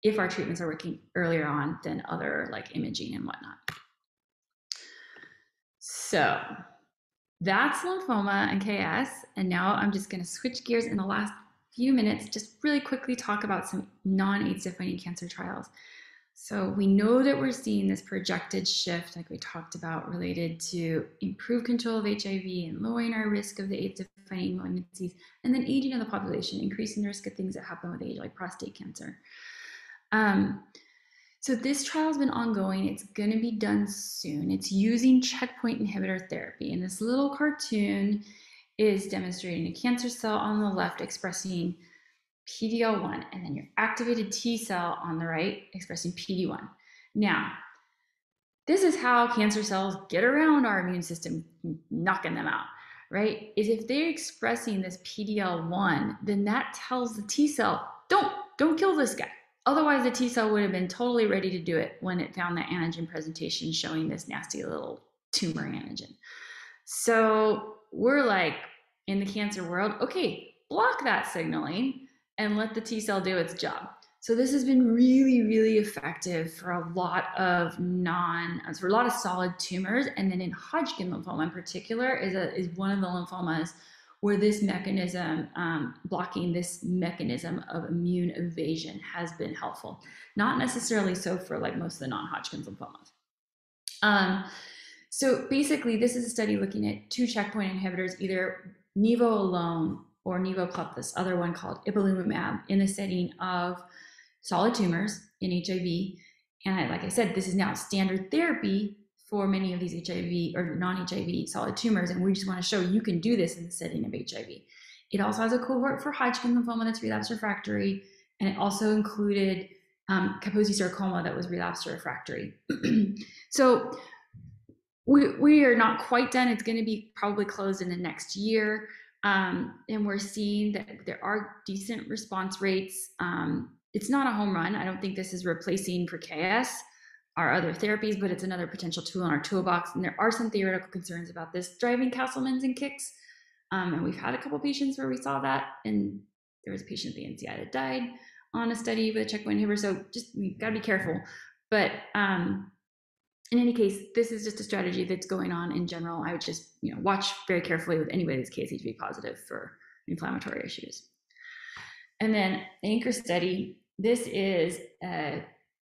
Speaker 2: if our treatments are working earlier on than other like imaging and whatnot. So that's lymphoma and KS. And now I'm just going to switch gears in the last few minutes, just really quickly talk about some non-AIDS defining cancer trials. So we know that we're seeing this projected shift, like we talked about, related to improved control of HIV and lowering our risk of the AIDS-defining malignancies, and then aging of the population, increasing the risk of things that happen with age, like prostate cancer. So this trial has been ongoing. It's going to be done soon. It's using checkpoint inhibitor therapy. And this little cartoon is demonstrating a cancer cell on the left expressing PD-L1, and then your activated T cell on the right expressing PD-1. Now, this is how cancer cells get around our immune system, knocking them out, right? Is if they're expressing this PD-L1, then that tells the T cell, don't kill this guy. Otherwise, the T cell would have been totally ready to do it when it found that antigen presentation showing this nasty little tumor antigen. So we're like, in the cancer world, okay, block that signaling and let the T cell do its job. So this has been really, really effective for a lot of solid tumors. And then in Hodgkin lymphoma in particular is one of the lymphomas where this mechanism, blocking this mechanism of immune evasion has been helpful. Not necessarily so for like most of the non-Hodgkin's lymphomas. So basically, this is a study looking at 2 checkpoint inhibitors, either Nivo alone or Nivo plus this other one called ipilimumab, in the setting of solid tumors in HIV. And like I said, this is now standard therapy for many of these HIV or non-HIV solid tumors, and we just want to show you can do this in the setting of HIV. It also has a cohort for Hodgkin lymphoma that's relapsed refractory, and it also included Kaposi sarcoma that was relapsed or refractory. So we are not quite done. It's going to be probably closed in the next year, and we're seeing that there are decent response rates. It's not a home run. I don't think this is replacing for KS our other therapies, but it's another potential tool in our toolbox. And there are some theoretical concerns about this driving Castleman's and kicks. And we've had a couple patients where we saw that, and there was a patient at the NCI that died on a study with a checkpoint inhibitor. So just, we've got to be careful. But in any case, this is just a strategy that's going on in general. I would just watch very carefully with anybody that's KSHB positive for inflammatory issues. And then the anchor study, this is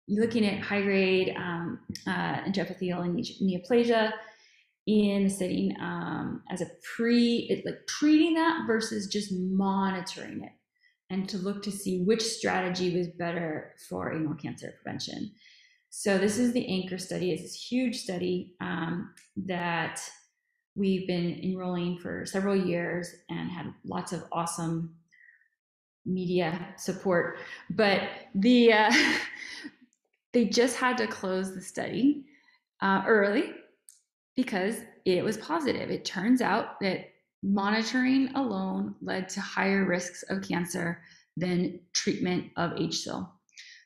Speaker 2: looking at high-grade intraepithelial neoplasia in the setting as a treating that versus just monitoring it, and to look to see which strategy was better for anal cancer prevention. So this is the anchor study. It's this huge study that we've been enrolling for several years and had lots of awesome media support, but they just had to close the study early because it was positive. It turns out that monitoring alone led to higher risks of cancer than treatment of HSIL.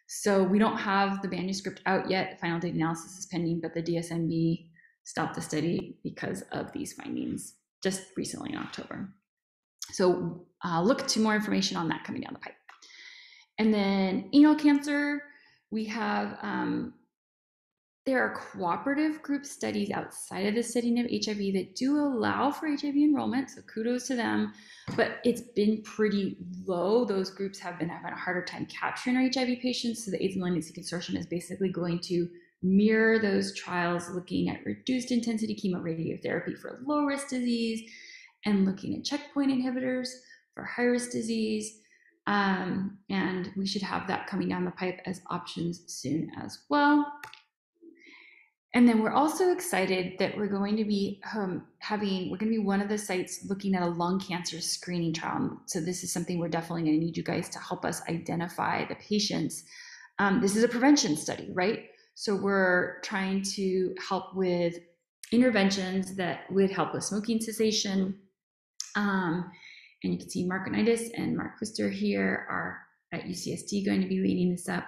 Speaker 2: So we don't have the manuscript out yet. Final data analysis is pending, but the DSMB stopped the study because of these findings just recently in October. So look to more information on that coming down the pipe. And then anal cancer, we have, there are cooperative group studies outside of the setting of HIV that do allow for HIV enrollment, so kudos to them, but it's been pretty low. Those groups have been having a harder time capturing our HIV patients, so the AIDS Malignancy Consortium is basically going to mirror those trials, looking at reduced intensity chemoradiotherapy for low-risk disease and looking at checkpoint inhibitors for high-risk disease. And we should have that coming down the pipe as options soon as well. And then we're also excited that we're going to be one of the sites looking at a lung cancer screening trial. So this is something we're definitely going to need you guys to help us identify the patients. This is a prevention study, right? So we're trying to help with interventions that would help with smoking cessation. And you can see Mark Onitis and Mark Quister here are at UCSD going to be leading this up.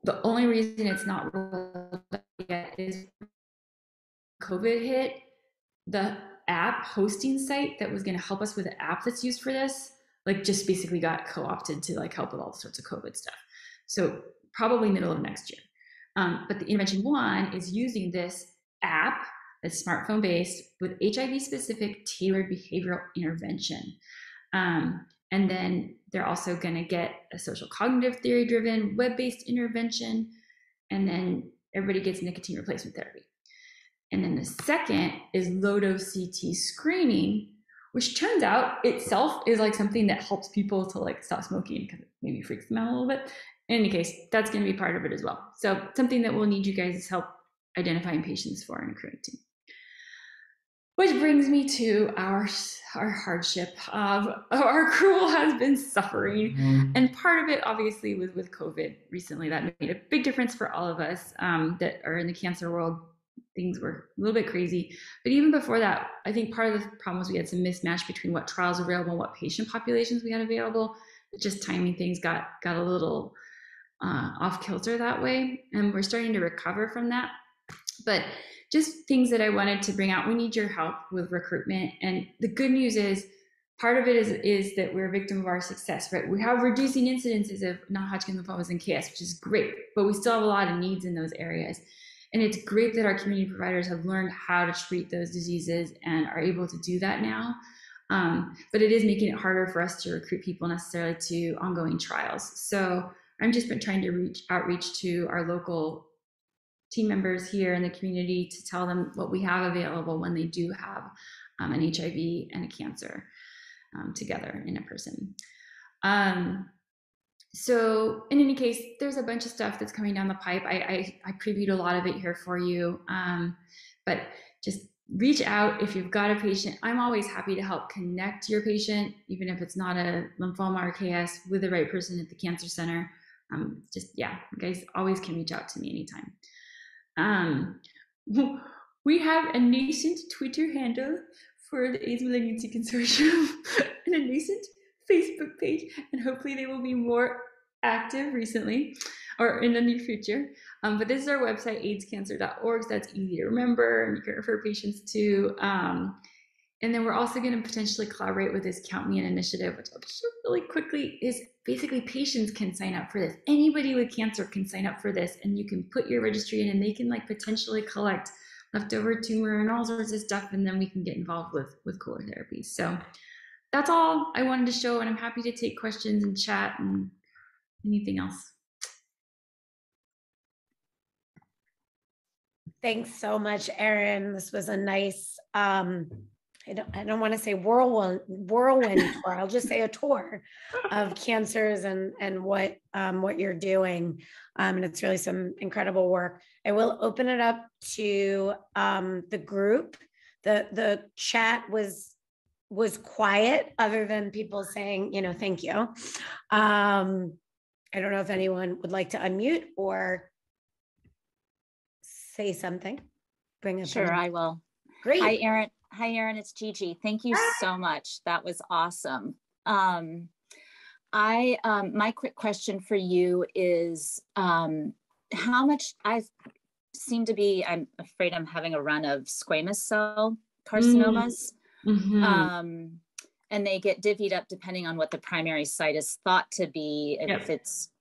Speaker 2: The only reason it's not rolled out yet is COVID hit. the app hosting site that was going to help us with the app that's used for this, like just basically got co-opted to like help with all sorts of COVID stuff. So probably middle of next year. But the intervention one is using this app that's smartphone based with HIV specific tailored behavioral intervention. And then they're also going to get a social cognitive theory driven web-based intervention. And then everybody gets nicotine replacement therapy. And then the second is low-dose CT screening, which turns out itself is like something that helps people to like stop smoking because it maybe freaks them out a little bit. In any case, that's going to be part of it as well. So something that we'll need you guys' help identifying patients for and recruiting to. Which brings me to our hardship of our accrual has been suffering. And part of it obviously was with COVID recently. That made a big difference for all of us that are in the cancer world. Things were a little bit crazy. But even before that, I think part of the problem was we had some mismatch between what trials were available and what patient populations we had available. Just timing things got a little off kilter that way. And we're starting to recover from that. But just things that I wanted to bring out. We need your help with recruitment. And the good news is part of it is that we're a victim of our success, right? We have reducing incidences of non-Hodgkin lymphomas and KS, which is great, but we still have a lot of needs in those areas. And it's great that our community providers have learned how to treat those diseases and are able to do that now. But it is making it harder for us to recruit people necessarily to ongoing trials. So I've just been trying to outreach to our local team members here in the community to tell them what we have available when they do have an HIV and a cancer together in a person. So in any case, there's a bunch of stuff that's coming down the pipe. I previewed a lot of it here for you, but just reach out if you've got a patient. I'm always happy to help connect your patient, even if it's not a lymphoma or KS, with the right person at the cancer center. You guys always can reach out to me anytime. We have a nascent Twitter handle for the AIDS Malignancy Consortium and a nascent Facebook page, and hopefully they will be more active recently or in the near future. But this is our website, aidscancer.org, so that's easy to remember and you can refer patients to. And then we're also going to potentially collaborate with this Count Me In initiative, which I'll just show really quickly, is basically patients can sign up for this. Anybody with cancer can sign up for this, and you can put your registry in and they can like potentially collect leftover tumor and all sorts of stuff, and then we can get involved with cooler therapies. So that's all I wanted to show, and I'm happy to take questions and chat and anything else.
Speaker 1: Thanks so much, Erin. This was a nice, I don't want to say whirlwind tour. I'll just say a tour of cancers and what you're doing. And it's really some incredible work. I will open it up to the group. The chat was quiet, other than people saying, thank you. I don't know if anyone would like to unmute or say something. Bring it.
Speaker 3: Sure, I will.
Speaker 1: Great.
Speaker 3: Hi, Erin. It's Gigi. Thank you so much. That was awesome. My quick question for you is how much I'm afraid I'm having a run of squamous cell carcinomas. Mm-hmm. And they get divvied up depending on what the primary site is thought to be, if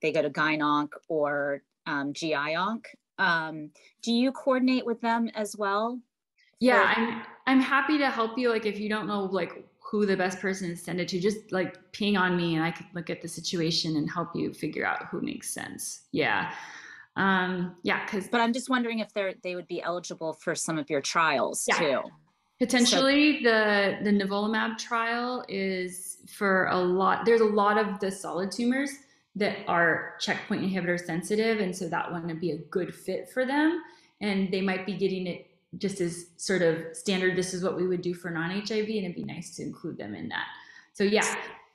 Speaker 3: they go to gyn-onc or GI-onc. Do you coordinate with them as well?
Speaker 2: Yeah, I'm happy to help you. Like if you don't know like who the best person is to send it to, just like ping on me and I could look at the situation and help you figure out who makes sense. Yeah. But I'm
Speaker 3: just wondering if they would be eligible for some of your trials too.
Speaker 2: Potentially the nivolumab trial is for there's a lot of the solid tumors that are checkpoint inhibitor sensitive. And so that one would be a good fit for them. And they might be getting it just as sort of standard. This is what we would do for non-HIV, and it'd be nice to include them in that. So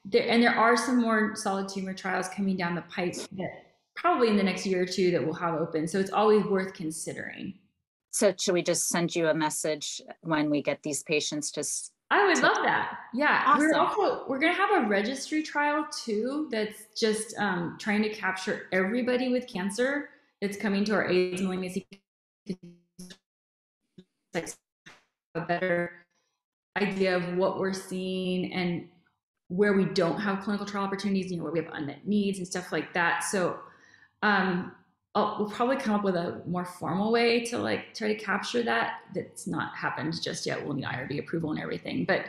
Speaker 2: there are some more solid tumor trials coming down the pipe that probably in the next year or two that we'll have open. So it's always worth considering.
Speaker 3: So should we just send you a message when we get these patients?
Speaker 2: I would love that. Yeah.
Speaker 3: Awesome.
Speaker 2: We're going to have a registry trial too. That's just trying to capture everybody with cancer that's coming to our AIDS malignancy, a better idea of what we're seeing and where we don't have clinical trial opportunities, where we have unmet needs and stuff like that. So we'll probably come up with a more formal way to like try to capture that. That's not happened just yet. We'll need IRB approval and everything, but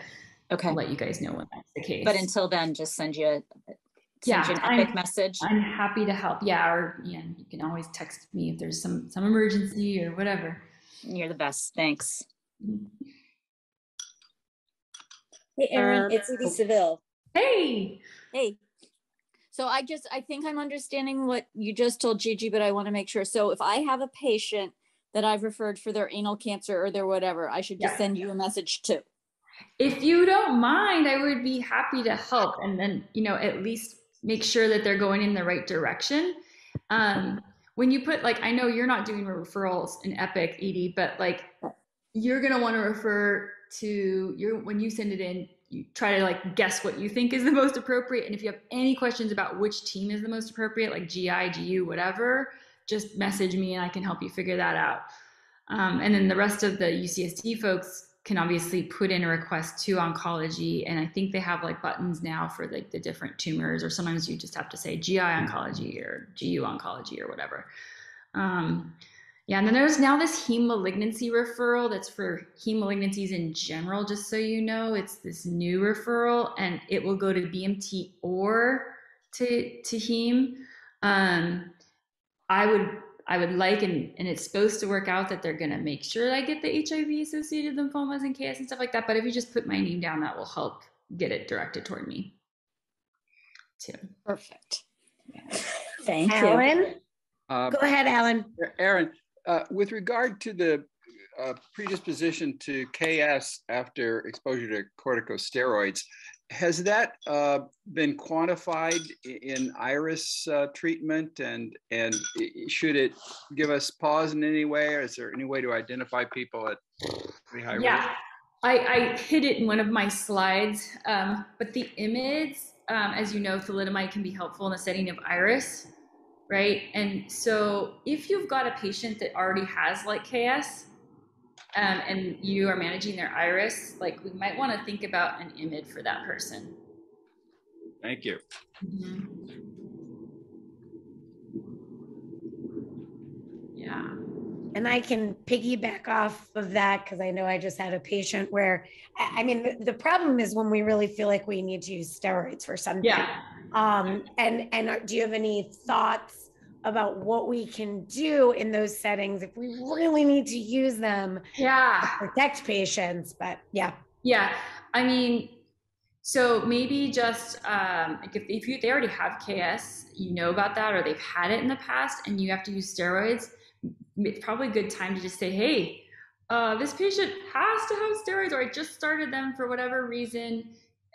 Speaker 2: I'll let you guys know when that's the case.
Speaker 3: But until then, just send you an epic message.
Speaker 2: I'm happy to help. Or you can always text me if there's some emergency or whatever.
Speaker 3: You're the best. Thanks.
Speaker 4: Hey, Erin, it's Edie Seville.
Speaker 2: Hey.
Speaker 4: So I think I'm understanding what you just told Gigi, but I want to make sure. So if I have a patient that I've referred for their anal cancer or their whatever, I should just send you a message too.
Speaker 2: If you don't mind, I would be happy to help. And then, at least make sure that they're going in the right direction. When you put, like, I know you're not doing referrals in Epic, Edie, but like, you're going to want to refer to when you send it in, you try to like guess what you think is the most appropriate. And if you have any questions about which team is the most appropriate, like GI, GU, whatever, just message me and I can help you figure that out. And then the rest of the UCSD folks can obviously put in a request to oncology. And I think they have like buttons now for like the different tumors, or sometimes you just have to say GI oncology or GU oncology or whatever. And then there's now this heme malignancy referral that's for heme malignancies in general, just so you know. It's this new referral, and it will go to BMT or to heme. I would like, and it's supposed to work out that they're going to make sure I get the HIV-associated lymphomas and KS and stuff like that. But if you just put my name down, that will help get it directed toward me too.
Speaker 4: Perfect. Thank
Speaker 1: you.
Speaker 4: Go
Speaker 1: ahead, Alan.
Speaker 5: Erin, with regard to the predisposition to KS after exposure to corticosteroids, has that been quantified in IRIS treatment, and should it give us pause in any way, or is there any way to identify people at pretty high risk?
Speaker 2: I hid it in one of my slides, but the IMiDs, as you know, thalidomide can be helpful in the setting of IRIS, right? And so if you've got a patient that already has like KS, and you are managing their IRIS, like we might want to think about an IMiD for that person.
Speaker 5: Thank you.
Speaker 2: Mm-hmm. Yeah.
Speaker 1: And I can piggyback off of that because I know I just had a patient where, I mean, the problem is when we really feel like we need to use steroids for something.
Speaker 2: Yeah.
Speaker 1: And do you have any thoughts about what we can do in those settings if we really need to use them to protect patients? But yeah.
Speaker 2: I mean, so maybe just if they already have KS, you know about that, or they've had it in the past and you have to use steroids, it's probably a good time to just say, hey, this patient has to have steroids, or I just started them for whatever reason.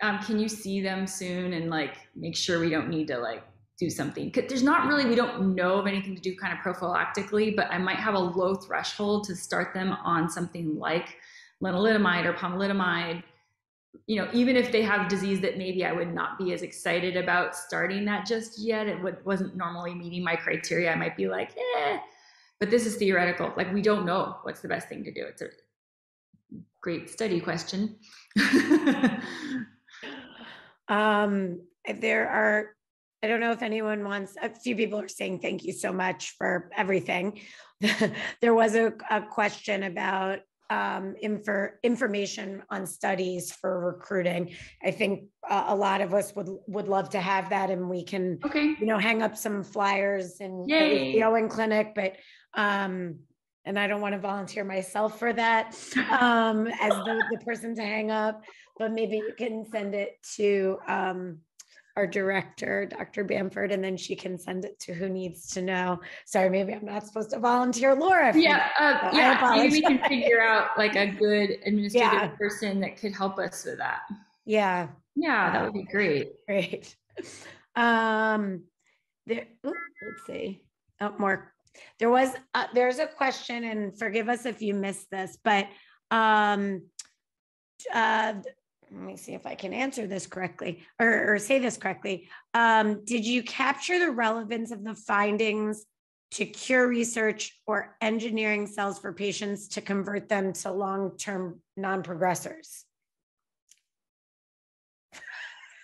Speaker 2: Can you see them soon and like make sure we don't need to like do something? Because there's not really, we don't know of anything to do kind of prophylactically, but I might have a low threshold to start them on something like lenalidomide or pomalidomide. Even if they have disease that maybe I would not be as excited about starting that just yet, it wasn't normally meeting my criteria, I might be like, but this is theoretical. Like, we don't know what's the best thing to do. It's a great study question.
Speaker 1: I don't know if anyone wants, a few people are saying thank you so much for everything. There was a question about information on studies for recruiting. I think a lot of us would love to have that, and we can, hang up some flyers in the Owen Clinic, but and I don't want to volunteer myself for that as the person to hang up, but maybe you can send it to our director, Dr. Bamford, and then she can send it to who needs to know. Sorry, maybe I'm not supposed to volunteer Laura.
Speaker 2: Maybe we can figure out like a good administrative person that could help us with that.
Speaker 1: Yeah,
Speaker 2: that would be great.
Speaker 1: Great. Let's see. More. There's a question, and forgive us if you missed this, but let me see if I can answer this correctly or say this correctly. Did you capture the relevance of the findings to cure research or engineering cells for patients to convert them to long-term non-progressors?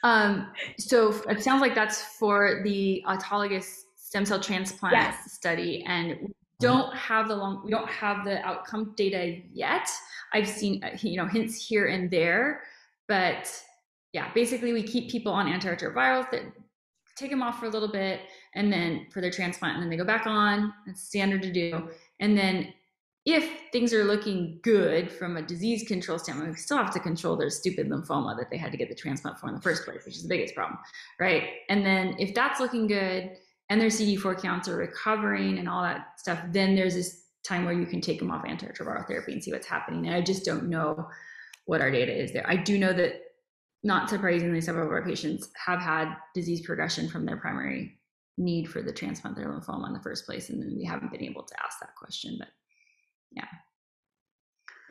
Speaker 2: So it sounds like that's for the autologous stem cell transplant study, and we don't have the outcome data yet. I've seen hints here and there, but yeah, basically we keep people on antiretroviral, take them off for a little bit, and then for their transplant, and then they go back on. It's standard to do. And then if things are looking good from a disease control standpoint, we still have to control their stupid lymphoma that they had to get the transplant for in the first place, which is the biggest problem, right? And then if that's looking good and their CD4 counts are recovering and all that stuff, then there's this time where you can take them off antiretroviral therapy and see what's happening. And I just don't know what our data is there. I do know that, not surprisingly, several of our patients have had disease progression from their primary need for the transplant, their lymphoma in the first place. And then we haven't been able to ask that question, but yeah.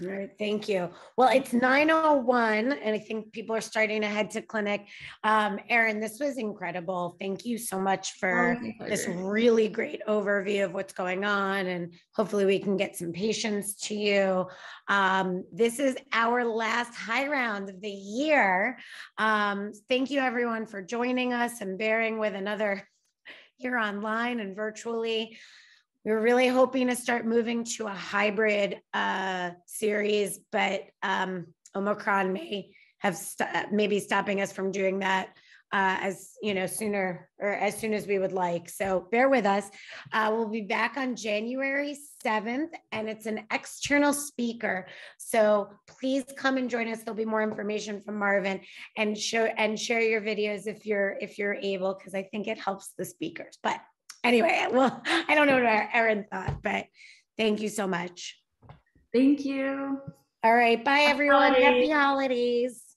Speaker 1: All right, thank you. Well, it's 9:01, and I think people are starting to head to clinic. Erin, this was incredible. Thank you so much for this really great overview of what's going on, and hopefully we can get some patients to you. This is our last high round of the year. Thank you everyone for joining us and bearing with another year online and virtually. We're really hoping to start moving to a hybrid series, but Omicron may have maybe stopping us from doing that as sooner or as soon as we would like. So bear with us. We'll be back on January 7th, and it's an external speaker. So please come and join us. There'll be more information from Marvin, and share your videos if you're able, because I think it helps the speakers. But anyway, well, I don't know what Erin thought, but thank you so much.
Speaker 2: Thank you.
Speaker 1: All right. Bye, everyone. Happy holidays.